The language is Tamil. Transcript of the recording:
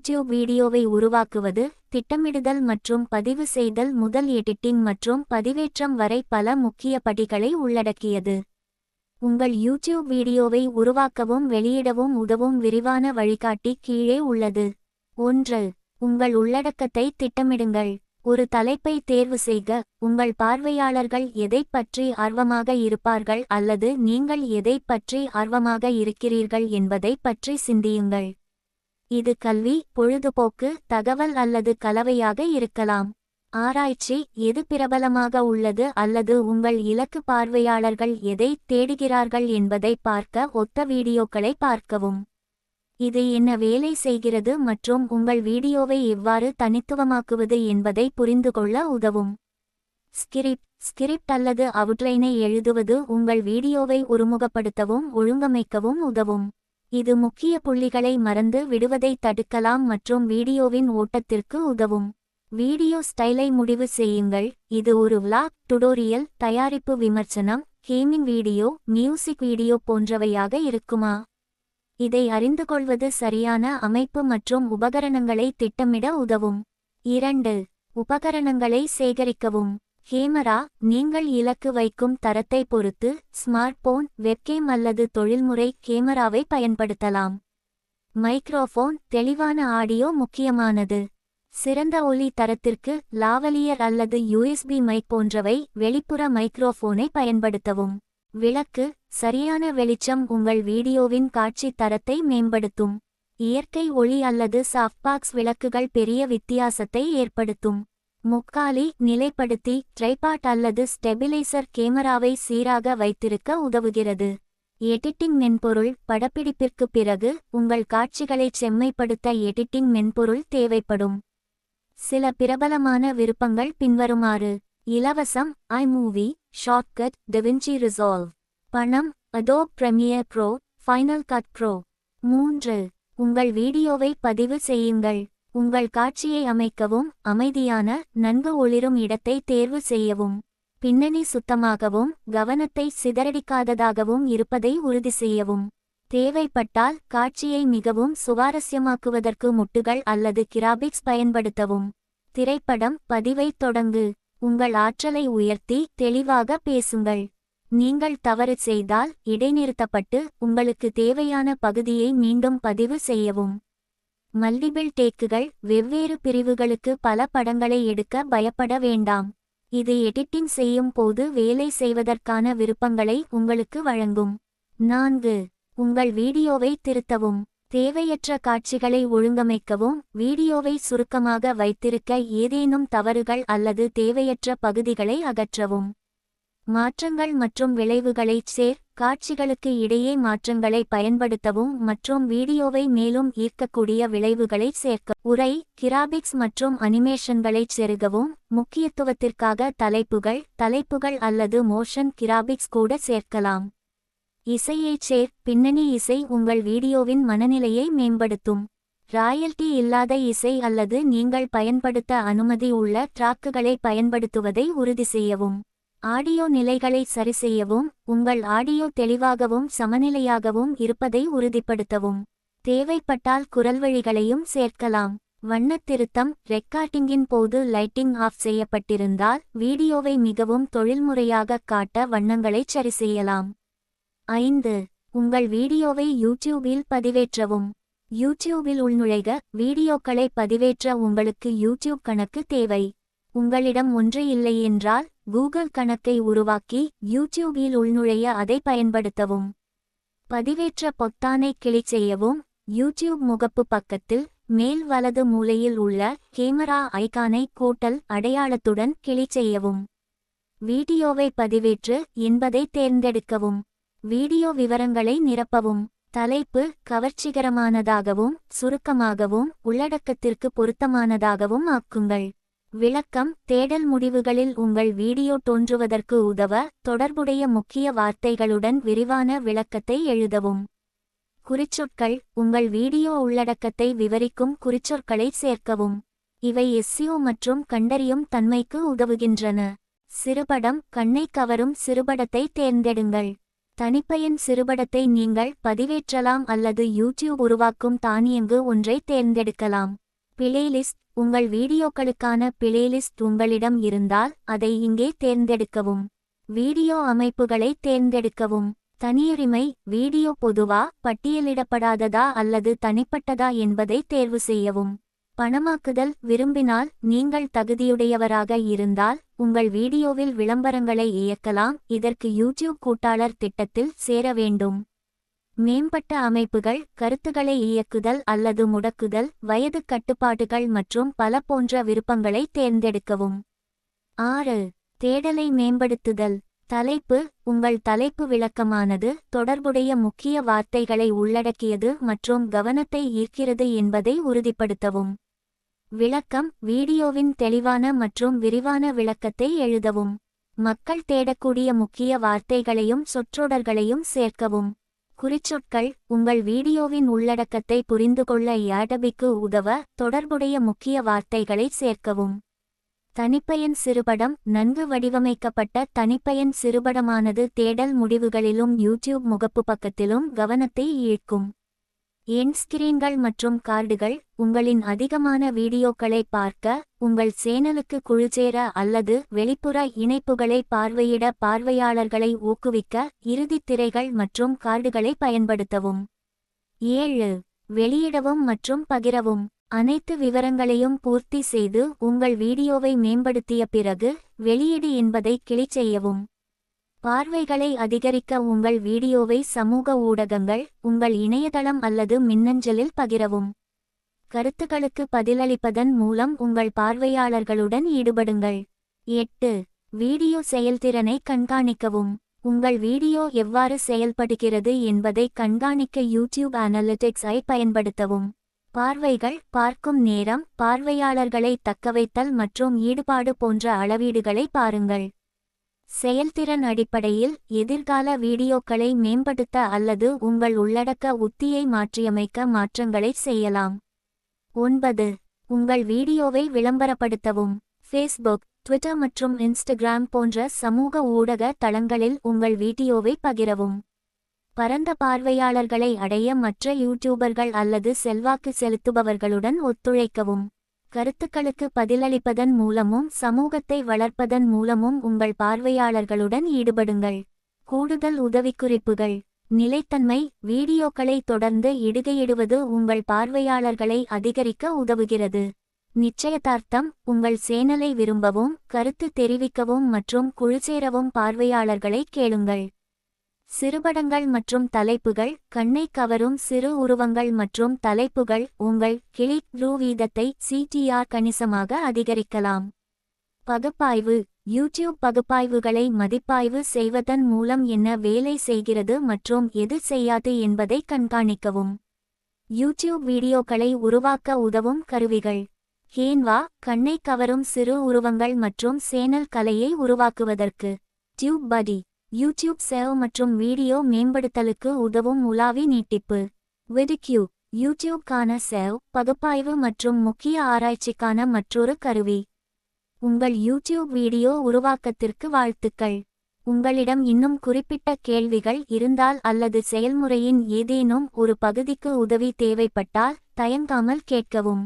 யூடியூப் வீடியோவை உருவாக்குவது, திட்டமிடுதல் மற்றும் பதிவு செய்தல் முதல் எடிட்டிங் மற்றும் பதிவேற்றம் வரை பல முக்கிய படிகளை உள்ளடக்கியது. உங்கள் யூடியூப் வீடியோவை உருவாக்கவும் வெளியிடவும் உதவும் விரிவான வழிகாட்டி கீழே உள்ளது. 1. உங்கள் உள்ளடக்கத்தை திட்டமிடுங்கள். ஒரு தலைப்பை தேர்வு செய்க. உங்கள் பார்வையாளர்கள் எதைப் பற்றி ஆர்வமாக இருப்பார்கள் அல்லது நீங்கள் எதைப் பற்றி ஆர்வமாக இருக்கிறீர்கள் என்பதைப் பற்றி சிந்தியுங்கள். இது கல்வி, பொழுதுபோக்கு, தகவல் அல்லது கலவையாக இருக்கலாம். ஆராய்ச்சி, எது பிரபலமாக உள்ளது அல்லது உங்கள் இலக்கு பார்வையாளர்கள் எதை தேடுகிறார்கள் என்பதை பார்க்க ஒத்த வீடியோக்களை பார்க்கவும். இது என்ன வேலை செய்கிறது மற்றும் உங்கள் வீடியோவை எவ்வாறு தனித்துவமாக்குவது என்பதை புரிந்துகொள்ள உதவும். ஸ்கிரிப்ட் அல்லது அவுட்லைனை எழுதுவது உங்கள் வீடியோவை ஒருமுகப்படுத்தவும் ஒழுங்கமைக்கவும் உதவும். இது முக்கிய புள்ளிகளை மறந்து விடுவதை தடுக்கலாம் மற்றும் வீடியோவின் ஓட்டத்திற்கு உதவும். வீடியோ ஸ்டைலை முடிவு செய்யுங்கள். இது ஒரு விளாக், டுடோரியல், தயாரிப்பு விமர்சனம், கேமிங் வீடியோ, மியூசிக் வீடியோ போன்றவையாக இருக்குமா? இதை அறிந்துகொள்வது சரியான அமைப்பு மற்றும் உபகரணங்களை திட்டமிட உதவும். 2. உபகரணங்களை சேகரிக்கவும். கேமரா, நீங்கள் இலக்கு வைக்கும் தரத்தை பொறுத்து ஸ்மார்ட்போன், வெப்கேம் அல்லது தொழில்முறை கேமராவை பயன்படுத்தலாம். மைக்ரோஃபோன், தெளிவான ஆடியோ முக்கியமானது. சிறந்த ஒலி தரத்திற்கு லாவலியர் அல்லது USB மைக் போன்றவை. வெளிப்புற மைக்ரோஃபோனை பயன்படுத்தவும். விளக்கு, சரியான வெளிச்சம் உங்கள் வீடியோவின் காட்சி தரத்தை மேம்படுத்தும். இயற்கை ஒளி அல்லது சாஃப்ட்பாக்ஸ் விளக்குகள் பெரிய வித்தியாசத்தை ஏற்படுத்தும். முக்காலி, நிலைப்படுத்தி ட்ரைபாட் அல்லது ஸ்டெபிலைசர் கேமராவை சீராக வைத்திருக்க உதவுகிறது. எடிட்டிங் மென்பொருள், படப்பிடிப்பிற்கு பிறகு உங்கள் காட்சிகளைச் செம்மைப்படுத்த எடிட்டிங் மென்பொருள் தேவைப்படும். சில பிரபலமான விருப்பங்கள் பின்வருமாறு. இலவசம் iMovie, ஷார்ட்கட், DaVinci Resolve. பணம் Adobe Premiere Pro, Final Cut Pro. 3. உங்கள் வீடியோவை பதிவு செய்யுங்கள். உங்கள் காட்சியை அமைக்கவும், அமைதியான, நன்கு ஒளிரும் இடத்தை தேர்வு செய்யவும். பின்னணி சுத்தமாகவும் கவனத்தை சிதறடிக்காததாகவும் இருப்பதை உறுதி செய்யவும். தேவைப்பட்டால் காட்சியை மிகவும் சுவாரஸ்யமாக்குவதற்கு முட்டுகள் அல்லது கிராபிக்ஸ் பயன்படுத்தவும். திரைப்படம் பதிவைத் தொடங்கு. உங்கள் ஆற்றலை உயர்த்தி தெளிவாக பேசுங்கள். நீங்கள் தவறு செய்தால் இடைநிறுத்தப்பட்டு உங்களுக்கு தேவையான பகுதியை மீண்டும் பதிவு செய்யவும். மல்டிபிள் டேக்குகள், வெவ்வேறு பிரிவுகளுக்கு பல படங்களை எடுக்க பயப்பட வேண்டாம். இது எடிட்டிங் செய்யும் போது வேலை செய்வதற்கான விருப்பங்களை உங்களுக்கு வழங்கும். 4. உங்கள் வீடியோவை திருத்தவும். தேவையற்ற காட்சிகளை ஒழுங்கமைக்கவும். வீடியோவை சுருக்கமாக வைத்திருக்க ஏதேனும் தவறுகள் அல்லது தேவையற்ற பகுதிகளை அகற்றவும். மாற்றங்கள் மற்றும் விளைவுகளைச் காட்சிகளுக்கு இடையே மாற்றங்களை பயன்படுத்தவும் மற்றும் வீடியோவை மேலும் ஈர்க்கக்கூடிய விளைவுகளை சேர்க்க. உரை, கிராபிக்ஸ் மற்றும் அனிமேஷன்களைச் செருகவும். முக்கியத்துவத்திற்காக தலைப்புகள் அல்லது மோஷன் கிராபிக்ஸ் கூட சேர்க்கலாம். இசையைச் பின்னணி இசை உங்கள் வீடியோவின் மனநிலையை மேம்படுத்தும். ராயல்டி இல்லாத இசை அல்லது நீங்கள் பயன்படுத்த அனுமதி உள்ள ட்ராக்குகளை பயன்படுத்துவதை உறுதி செய்யவும். ஆடியோ நிலைகளை சரிசெய்யவும். உங்கள் ஆடியோ தெளிவாகவும் சமநிலையாகவும் இருப்பதை உறுதிப்படுத்தவும். தேவைப்பட்டால் குரல்வழிகளையும் சேர்க்கலாம். வண்ணத் திருத்தம், ரெக்கார்டிங்கின் போது லைட்டிங் ஆஃப் செய்யப்பட்டிருந்தால் வீடியோவை மிகவும் தொழில்முறையாக காட்ட வண்ணங்களைச் சரிசெய்யலாம். 5. உங்கள் வீடியோவை யூடியூபில் பதிவேற்றவும். யூடியூபில் உள்நுழைக. வீடியோக்களை பதிவேற்ற உங்களுக்கு யூடியூப் கணக்கு தேவை. உங்களிடம் ஒன்று இல்லையென்றால் கூகுள் கணக்கை உருவாக்கி யூடியூபில் உள்நுழைய அதை பயன்படுத்தவும். பதிவேற்ற பொத்தானை கிளிக் செய்யவும். யூடியூப் முகப்பு பக்கத்தில் மேல் வலது மூலையில் உள்ள கேமரா ஐகானை கூட்டல் அடையாளத்துடன் கிளிக் செய்யவும். வீடியோவை பதிவேற்று என்பதை தேர்ந்தெடுக்கவும். வீடியோ விவரங்களை நிரப்பவும். தலைப்பு கவர்ச்சிகரமானதாகவும் சுருக்கமாகவும் உள்ளடக்கத்திற்கு பொருத்தமானதாகவும் ஆக்குங்கள். விளக்கம், தேடல் முடிவுகளில் உங்கள் வீடியோ தோன்றுவதற்கு உதவ தொடர்புடைய முக்கிய வார்த்தைகளுடன் விரிவான விளக்கத்தை எழுதவும். குறிச்சொற்கள், உங்கள் வீடியோ உள்ளடக்கத்தை விவரிக்கும் குறிச்சொற்களை சேர்க்கவும். இவை SEO மற்றும் கண்டறியும் தன்மைக்கு உதவுகின்றன. சிறுபடம், கண்ணை கவரும் சிறுபடத்தை தேர்ந்தெடுங்கள். தனிப்பயன் சிறுபடத்தை நீங்கள் பதிவேற்றலாம் அல்லது யூடியூப் உருவாக்கும் தானியங்கு ஒன்றை தேர்ந்தெடுக்கலாம். பிளேலிஸ்ட். உங்கள் வீடியோக்களுக்கான பிளேலிஸ்ட் உங்களிடம் இருந்தால் அதை இங்கே தேர்ந்தெடுக்கவும். வீடியோ அமைப்புகளை தேர்ந்தெடுக்கவும். தனியுரிமை. வீடியோ பொதுவா, பட்டியலிடப்படாததா அல்லது தனிப்பட்டதா என்பதை தேர்வு செய்யவும். பணமாக்குதல். விரும்பினால், நீங்கள் தகுதியுடையவராக இருந்தால் உங்கள் வீடியோவில் விளம்பரங்களை இயக்கலாம். இதற்கு யூடியூப் கூட்டாளர் திட்டத்தில் சேர வேண்டும். மேம்பட்ட அமைப்புகள். கருத்துக்களை இயக்குதல் அல்லது முடக்குதல், வயது கட்டுப்பாடுகள் மற்றும் பல போன்ற விருப்பங்களை தேர்ந்தெடுக்கவும். 6. தேடலை மேம்படுத்துதல். தலைப்பு. உங்கள் தலைப்பு விளக்கமானது தொடர்புடைய முக்கிய வார்த்தைகளை உள்ளடக்கியது மற்றும் கவனத்தை ஈர்க்கிறது என்பதை உறுதிப்படுத்தவும். விளக்கம். வீடியோவின் தெளிவான மற்றும் விரிவான விளக்கத்தை எழுதவும். மக்கள் தேடக்கூடிய முக்கிய வார்த்தைகளையும் சொற்றொடர்களையும் சேர்க்கவும். குறிச்சொற்கள். உங்கள் வீடியோவின் உள்ளடக்கத்தை புரிந்துகொள்ள யாடபிக்கு உதவ தொடர்புடைய முக்கிய வார்த்தைகளை சேர்க்கவும். தனிப்பயன் சிறுபடம். நன்கு வடிவமைக்கப்பட்ட தனிப்பயன் சிறுபடமானது தேடல் முடிவுகளிலும் யூடியூப் முகப்பு பக்கத்திலும் கவனத்தை ஈர்க்கும். எண்ட் ஸ்கிரீன்கள் மற்றும் கார்டுகள். உங்களின் அதிகமான வீடியோக்களை பார்க்க, உங்கள் சேனலுக்கு குழுச்சேர அல்லது வெளிப்புற இணைப்புகளை பார்வையிட பார்வையாளர்களை ஊக்குவிக்க இறுதித் திரைகள் மற்றும் கார்டுகளை பயன்படுத்தவும். 7. வெளியிடவும் மற்றும் பகிரவும். அனைத்து விவரங்களையும் பூர்த்தி செய்து உங்கள் வீடியோவை மேம்படுத்திய பிறகு வெளியீடு என்பதை கிளிக் செய்யவும். பார்வைகளை அதிகரிக்க உங்கள் வீடியோவை சமூக ஊடகங்கள், உங்கள் இணையதளம் அல்லது மின்னஞ்சலில் பகிரவும். கருத்துக்களுக்கு பதிலளிப்பதன் மூலம் உங்கள் பார்வையாளர்களுடன் ஈடுபடுங்கள். 8. வீடியோ செயல்திறனை கண்காணிக்கவும். உங்கள் வீடியோ எவ்வாறு செயல்படுகிறது என்பதை கண்காணிக்க யூடியூப் அனலிட்டிக்ஸ்-ஐ பயன்படுத்தவும். பார்வைகள், பார்க்கும் நேரம், பார்வையாளர்களை தக்கவைத்தல் மற்றும் ஈடுபாடு போன்ற அளவீடுகளை பாருங்கள். செயல்திறன் அடிப்படையில் எதிர்கால வீடியோக்களை மேம்படுத்த அல்லது உங்கள் உள்ளடக்க உத்தியை மாற்றியமைக்க மாற்றங்களை செய்யலாம். 9. உங்கள் வீடியோவை விளம்பரப்படுத்தவும். ஃபேஸ்புக், ட்விட்டர் மற்றும் இன்ஸ்டாகிராம் போன்ற சமூக ஊடக தளங்களில் உங்கள் வீடியோவை பகிரவும். பரந்த பார்வையாளர்களை அடைய மற்ற யூடியூபர்கள் அல்லது செல்வாக்கு செலுத்துபவர்களுடன் ஒத்துழைக்கவும். கருத்துக்களுக்கு பதிலளிப்பதன் மூலமும் சமூகத்தை வளர்ப்பதன் மூலமும் உங்கள் பார்வையாளர்களுடன் ஈடுபடுங்கள். கூடுதல் உதவிக்குறிப்புகள். நிலைத்தன்மை. வீடியோக்களை தொடர்ந்து இடுகையிடுவது உங்கள் பார்வையாளர்களை அதிகரிக்க உதவுகிறது. நிச்சயதார்த்தம். உங்கள் சேனலை விரும்பவும், கருத்து தெரிவிக்கவும் மற்றும் குழுச்சேரவும் பார்வையாளர்களை கேளுங்கள். சிறுபடங்கள் மற்றும் தலைப்புகள். கண்ணை கவரும் சிறு உருவங்கள் மற்றும் தலைப்புகள் உங்கள் கிளிக் த்ரூ வீதத்தை CTR கணிசமாக அதிகரிக்கலாம். பகுப்பாய்வு. யூடியூப் பகுப்பாய்வுகளை மதிப்பாய்வு செய்வதன் மூலம் என்ன வேலை செய்கிறது மற்றும் எது செய்யாது என்பதை கண்காணிக்கவும். யூடியூப் வீடியோக்களை உருவாக்க உதவும் கருவிகள். கேன்வா. கண்ணை கவரும் சிறு உருவங்கள் மற்றும் சேனல் கலையை உருவாக்குவதற்கு. டியூப்படி. யூடியூப் SEO மற்றும் வீடியோ மேம்படுத்தலுக்கு உதவும் உலாவி நீட்டிப்பு. விடிக்யூ. யூடியூப்கான SEO, பகுப்பாய்வு மற்றும் முக்கிய ஆராய்ச்சிக்கான மற்றொரு கருவி. உங்கள் யூடியூப் வீடியோ உருவாக்கத்திற்கு வாழ்த்துக்கள். உங்களிடம் இன்னும் குறிப்பிட்ட கேள்விகள் இருந்தால் அல்லது செயல்முறையின் ஏதேனும் ஒரு பகுதிக்கு உதவி தேவைப்பட்டால் தயங்காமல் கேட்கவும்.